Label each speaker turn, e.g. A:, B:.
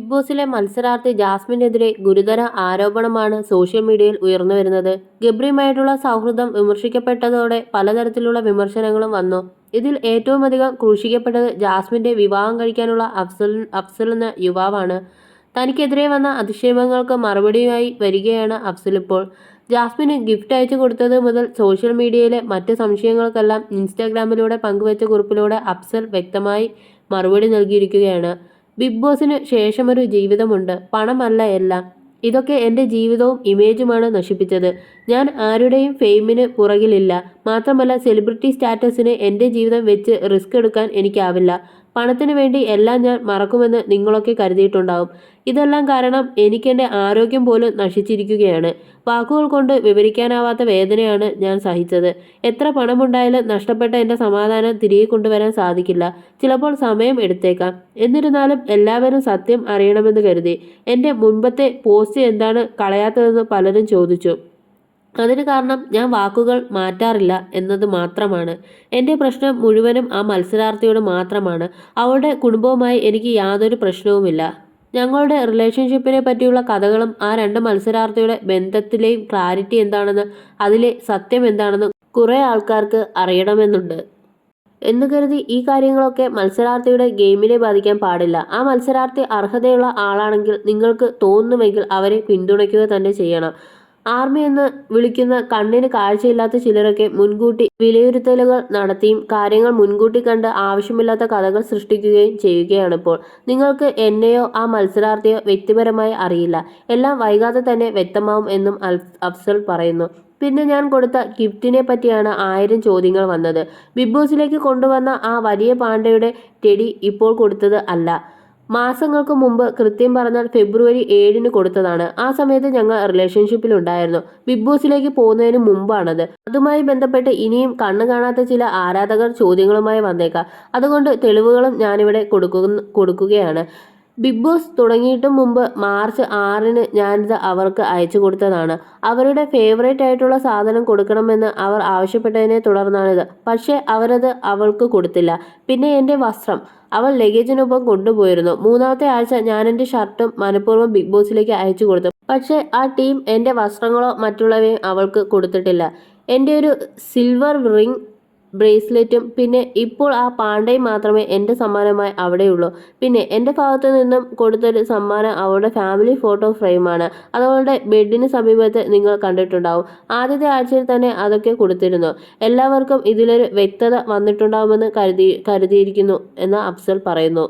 A: Big ബോസിലെ മത്സരാർത്ഥി ജാസ്മിനെതിരെ ഗുരുതര ആരോപണമാണ് സോഷ്യൽ മീഡിയയിൽ ഉയർന്നുവരുന്നത്. ഗബ്രിയുമായിട്ടുള്ള സൗഹൃദം വിമർശിക്കപ്പെട്ടതോടെ പലതരത്തിലുള്ള വിമർശനങ്ങളും വന്നു. ഇതിൽ ഏറ്റവുമധികം ക്രൂശിക്കപ്പെട്ടത് ജാസ്മിന്റെ വിവാഹം കഴിക്കാനുള്ള അഫ്സൽ എന്ന യുവാവാണ്. തനിക്കെതിരെ വന്ന അധിക്ഷേപങ്ങൾക്ക് മറുപടിയുമായി വരികയാണ് അഫ്സൽ ഇപ്പോൾ. ജാസ്മിന് ഗിഫ്റ്റ് അയച്ചു കൊടുത്തത് മുതൽ സോഷ്യൽ മീഡിയയിലെ മറ്റ് സംശയങ്ങൾക്കെല്ലാം ഇൻസ്റ്റാഗ്രാമിലൂടെ പങ്കുവച്ച കുറിപ്പിലൂടെ അഫ്സൽ വ്യക്തമായി മറുപടി നൽകിയിരിക്കുകയാണ്. ബിഗ് ബോസിന് ശേഷമൊരു ജീവിതമുണ്ട്, പണമല്ല എല്ലാം. ഇതൊക്കെ എൻ്റെ ജീവിതവും ഇമേജുമാണ് നശിപ്പിച്ചത്. ഞാൻ ആരുടെയും ഫെയിമിന് പുറകിലില്ല. മാത്രമല്ല സെലിബ്രിറ്റി സ്റ്റാറ്റസിന് എൻ്റെ ജീവിതം വെച്ച് റിസ്ക് എടുക്കാൻ എനിക്കാവില്ല. പണത്തിന് വേണ്ടി എല്ലാം ഞാൻ മറക്കുമെന്ന് നിങ്ങളൊക്കെ കരുതിയിട്ടുണ്ടാവും. ഇതെല്ലാം കാരണം എനിക്കെൻ്റെ ആരോഗ്യം പോലും നശിച്ചിരിക്കുകയാണ്. വാക്കുകൾ കൊണ്ട് വിവരിക്കാനാവാത്ത വേദനയാണ് ഞാൻ സഹിച്ചത്. എത്ര പണമുണ്ടായാലും നഷ്ടപ്പെട്ട എൻ്റെ സമാധാനം തിരികെ കൊണ്ടുവരാൻ സാധിക്കില്ല. ചിലപ്പോൾ സമയം എടുത്തേക്കാം. എന്നിരുന്നാലും എല്ലാവരും സത്യം അറിയണമെന്ന് കരുതി. എൻ്റെ മുൻപത്തെ പോസ്റ്റ് എന്താണ് കളയാത്തതെന്ന് പലരും ചോദിച്ചു. അതിന് കാരണം ഞാൻ വാക്കുകൾ മാറ്റാറില്ല എന്നത് മാത്രമാണ്. എൻ്റെ പ്രശ്നം മുഴുവനും ആ മത്സരാർത്ഥിയോട് മാത്രമാണ്. അവളുടെ കുടുംബവുമായി എനിക്ക് യാതൊരു പ്രശ്നവുമില്ല. ഞങ്ങളുടെ റിലേഷൻഷിപ്പിനെ പറ്റിയുള്ള കഥകളും ആ രണ്ട് മത്സരാർത്ഥിയുടെ ബന്ധത്തിലെയും ക്ലാരിറ്റി എന്താണെന്ന്, അതിലെ സത്യം എന്താണെന്ന് കുറേ ആൾക്കാർക്ക് അറിയണമെന്നുണ്ട് എന്ന് കരുതി ഈ കാര്യങ്ങളൊക്കെ മത്സരാർത്ഥിയുടെ ഗെയിമിനെ ബാധിക്കാൻ പാടില്ല. ആ മത്സരാർത്ഥി അർഹതയുള്ള ആളാണെങ്കിൽ നിങ്ങൾക്ക് തോന്നുമെങ്കിൽ അവരെ പിന്തുണയ്ക്കുക തന്നെ ചെയ്യണം. ആർമി എന്ന് വിളിക്കുന്ന കണ്ണിന് കാഴ്ചയില്ലാത്ത ചിലരൊക്കെ മുൻകൂട്ടി വിലയിരുത്തലുകൾ നടത്തിയും കാര്യങ്ങൾ മുൻകൂട്ടി കണ്ട് ആവശ്യമില്ലാത്ത കഥകൾ സൃഷ്ടിക്കുകയും ചെയ്യുകയാണിപ്പോൾ. നിങ്ങൾക്ക് എന്നെയോ ആ മത്സരാർത്ഥിയോ വ്യക്തിപരമായി അറിയില്ല. എല്ലാം വൈകാതെ തന്നെ വ്യക്തമാവും എന്നും അഫ്സൽ പറയുന്നു. പിന്നെ ഞാൻ കൊടുത്ത ഗിഫ്റ്റിനെ പറ്റിയാണ് 1000 ചോദ്യങ്ങൾ വന്നത്. ബിഗ് ബോസിലേക്ക് കൊണ്ടുവന്ന ആ വലിയ പാണ്ടയുടെ ടെഡി ഇപ്പോൾ കൊടുത്തത് അല്ല. മാസങ്ങൾക്ക് മുമ്പ്, കൃത്യം പറഞ്ഞാൽ ഫെബ്രുവരി 7-ന് കൊടുത്തതാണ്. ആ സമയത്ത് ഞങ്ങൾ റിലേഷൻഷിപ്പിലുണ്ടായിരുന്നു. ബിഗ് ബോസിലേക്ക് പോകുന്നതിന് മുമ്പാണത്. അതുമായി ബന്ധപ്പെട്ട് ഇനിയും കണ്ണു കാണാത്ത ചില ആരാധകർ ചോദ്യങ്ങളുമായി വന്നേക്കാം. അതുകൊണ്ട് തെളിവുകളും ഞാനിവിടെ കൊടുക്കുകയാണ്. ബിഗ് ബോസ് തുടങ്ങിയിട്ടും മുമ്പ് മാർച്ച് 6-ന് ഞാനിത് അവർക്ക് അയച്ചു കൊടുത്തതാണ്. അവരുടെ ഫേവറേറ്റ് ആയിട്ടുള്ള സാധനം കൊടുക്കണമെന്ന് അവർ ആവശ്യപ്പെട്ടതിനെ തുടർന്നാണിത്. പക്ഷേ അവരത് അവൾക്ക് കൊടുത്തില്ല. പിന്നെ എൻ്റെ വസ്ത്രം അവൾ ലഗേജിനൊപ്പം കൊണ്ടുപോയിരുന്നു. 3-ാമത്തെ ആഴ്ച ഞാൻ എൻ്റെ ഷർട്ടും മനഃപൂർവ്വം ബിഗ് ബോസിലേക്ക് അയച്ചു കൊടുത്തു. പക്ഷേ ആ ടീം എൻ്റെ വസ്ത്രങ്ങളോ മറ്റുള്ളവയും അവൾക്ക് കൊടുത്തിട്ടില്ല. എൻ്റെ ഒരു സിൽവർ റിംഗ്, ബ്രേസ്ലെറ്റും പിന്നെ ഇപ്പോൾ ആ പാണ്ടയും മാത്രമേ എൻ്റെ സമ്മാനമായി അവിടെയുള്ളൂ. പിന്നെ എൻ്റെ ഭാഗത്തു നിന്നും കൊടുത്തൊരു സമ്മാനം അവളുടെ ഫാമിലി ഫോട്ടോ ഫ്രെയിമാണ്. അത് അവളുടെ ബെഡിന് സമീപത്ത് നിങ്ങൾ കണ്ടിട്ടുണ്ടാവും. ആദ്യത്തെ ആഴ്ചയിൽ തന്നെ അതൊക്കെ കൊടുത്തിരുന്നു. എല്ലാവർക്കും ഇതിലൊരു വ്യക്തത വന്നിട്ടുണ്ടാവുമെന്ന് കരുതിയിരിക്കുന്നു എന്ന് അഫ്സൽ പറയുന്നു.